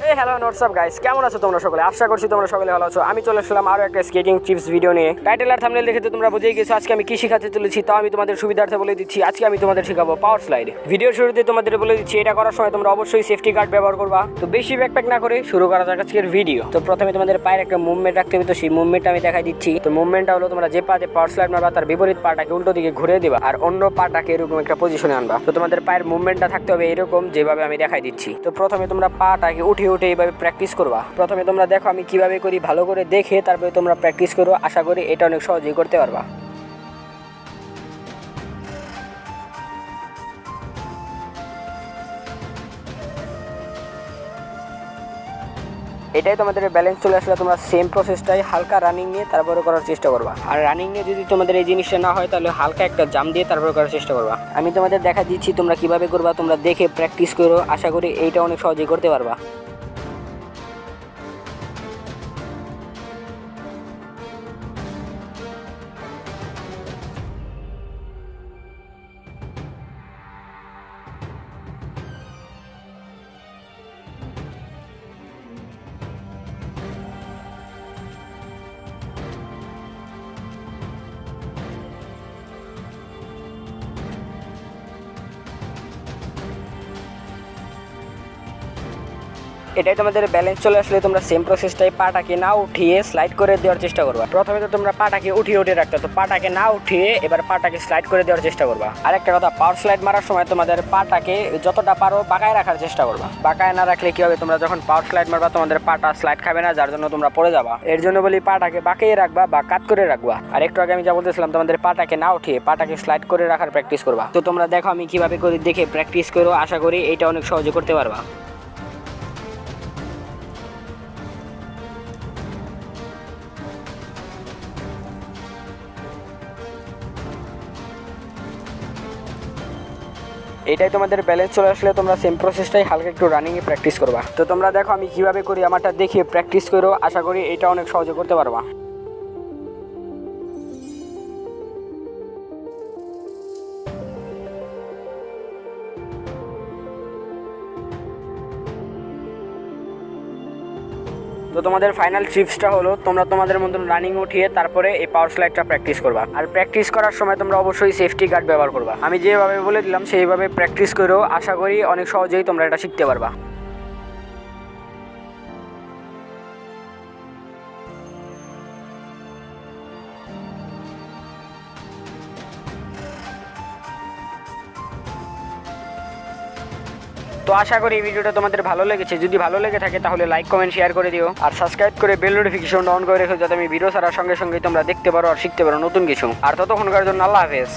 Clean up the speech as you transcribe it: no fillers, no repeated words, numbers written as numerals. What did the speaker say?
Hello WhatsApp guys, কেমন আছো তোমরা সকলে? আশা করছি তোমরা সকলে ভালো আছো। আমি চলে আসলাম আরো একটা স্কেটিং টিপস ভিডিও নিয়ে। টাইটেল আর থাম্বনেল দেখে তো তোমরা বুঝেই গেছো আজকে আমি কি শেখাতে চলেছি। তাও আমি তোমাদের সুবিধার্থে বলে দিচ্ছি, আজকে আমি তোমাদের শেখাবো পাওয়ার স্লাইড। ভিডিওর শুরুতে তোমাদের বলে দিচ্ছি, এটা করার সময় তোমরা অবশ্যই সেফটি গার্ড ব্যবহার করবা। তো বেশি ব্যাকপ্যাক না করে শুরু করা যাক আজকের ভিডিও। তো প্রথমে তোমাদের পায়ের একটা মুভমেন্ট রাখতে হবে, তো সেই মুভমেন্টটা আমি দেখাই দিচ্ছি। তো মুভমেন্টটা হলো তোমরা যে পাতে পাওয়ার স্লাইড মারবা তার বিপরীত পাটাকে উল্টো দিকে ঘুরে দিবা আর অন্য পাটাকে এরকম একটা পজিশনে আনবা। তো তোমাদের পায়ের মুভমেন্টটা থাকতে হবে এরকম যেভাবে আমি দেখাই দিচ্ছি। তো প্রথমে তোমরা পাটাকে উঠিয়ে উঠে এইভাবে প্র্যাকটিস করবা। প্রথমে তোমরা দেখো আমি কিভাবে করি, ভালো করে দেখে তারপরে তোমরা প্র্যাকটিস করো। আশা করি এটা অনেক সহজেই করতে পারবা। এটাই তোমাদের ব্যালেন্স চলে আসলে তোমরা সেম প্রসেসটাই হালকা রানিং নিয়ে তারপরে করার চেষ্টা করবা। আর রানিং নিয়ে যদি তোমাদের এই জিনিসটা না হয় তাহলে হালকা একটা জাম্প দিয়ে তারপরে করার চেষ্টা করবা। আমি তোমাদের দেখা দিচ্ছি তোমরা কিভাবে করবা, তোমরা দেখে প্র্যাকটিস করো। আশা করি এইটা অনেক সহজেই করতে পারবা। এটাই তোমাদের ব্যালেন্স চলে আসলে তোমরা সেম প্রসেসটাই পাটাকে না উঠিয়ে স্লাইড করে দেওয়ার চেষ্টা করবা। প্রথমে তো তোমরা পাটাকে উঠিয়ে উঠিয়ে রাখতে, তো পাটাকে না উঠিয়ে এবার পাটাকে স্লাইড করে দেওয়ার চেষ্টা করবা। আর একটা কথা, পাওয়ার স্লাইড মারার সময় তোমাদের পাটাকে যতটা পারো বাঁকায় রাখার চেষ্টা করবা। বাঁকায় না রাখলে কি হবে, তোমরা যখন পাওয়ার স্লাইড মারবা তোমাদের পাটা স্লাইড খাবে না, যার জন্য তোমরা পড়ে যাবা। এর জন্য বলি পাটাকে বাঁকিয়ে রাখবা বা কাট করে রাখবা। আর একটু আগে আমি যা বলতেছিলাম, তোমাদের পাটাকে না উঠিয়ে পাটাকে স্লাইড করে রাখার প্র্যাকটিস করবা। তো তোমরা দেখো আমি কিভাবে করি, দেখে প্র্যাকটিস করো। আশা করি এটা অনেক সহজে করতে পারবা। এটাই তোমাদের ব্যালেন্স চলে আসলে তোমরা সেম প্রসেসটাই হালকা একটু রানিং এ প্র্যাকটিস করবা। তো তোমরা দেখো আমি কিভাবে করি, আমারটা দেখে প্র্যাকটিস করো। আশা করি এটা অনেক সহজে করতে পারবা। তো তোমাদের ফাইনাল টিপসটা হলো তোমরা তোমাদের মতন রানিং উঠিয়ে তারপরে এই পাওয়ার স্লাইডটা প্র্যাকটিস করবা। আর প্র্যাকটিস করার সময় তোমরা অবশ্যই সেফটি গার্ড ব্যবহার করবা। আমি যেভাবে বলে দিলাম সেইভাবে প্র্যাকটিস করো। আশা করি অনেক সহজেই তোমরা এটা শিখতে পারবা। তো আশা করি এই ভিডিওটা তোমাদের ভালো লেগেছে। যদি ভালো লেগে থাকে তাহলে লাইক কমেন্ট শেয়ার করে দিও আর সাবস্ক্রাইব করে বেল নোটিফিকেশন অন করে রেখো, যাতে আমি ভিডিও ছাড়ার সঙ্গে সঙ্গে তোমরা দেখতে পারো আর শিখতে পারো নতুন কিছু। আর ততক্ষণকার জন্য আল্লাহ হাফেজ।